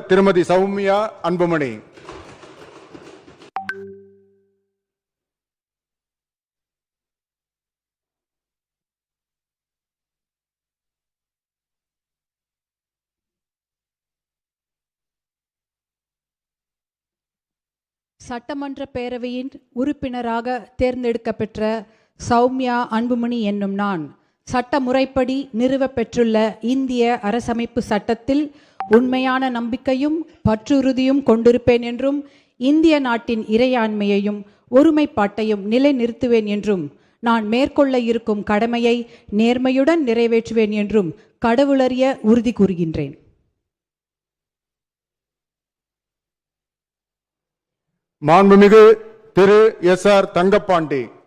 திருமதி சௌமியா அன்புமணி. சட்டமன்ற பேரவையின் உறுப்பினராக தேர்ந்தெடுக்கப்பெற்ற சௌமியா அன்புமணி என்னும் நான் சட்ட முறைப்படி நிறுவப்பெற்றுள்ள இந்திய அரசமைப்பு சட்டத்தில் உண்மையான நம்பிக்கையும் பற்றுறுதியும் கொண்டிருப்பேன் என்றும் இந்திய நாட்டின் இறையாண்மையையும் ஒருமைப்பாட்டையும் நிலைநிறுத்துவேன் என்றும் நான் மேற்கொள்ள இருக்கும் கடமையை நேர்மையுடன் நிறைவேற்றுவேன் என்றும் கடவுளறிய உறுதி கூறுகின்றேன். மாண்புமிகு திரு எஸ்.ஆர். தங்கப்பாண்டி.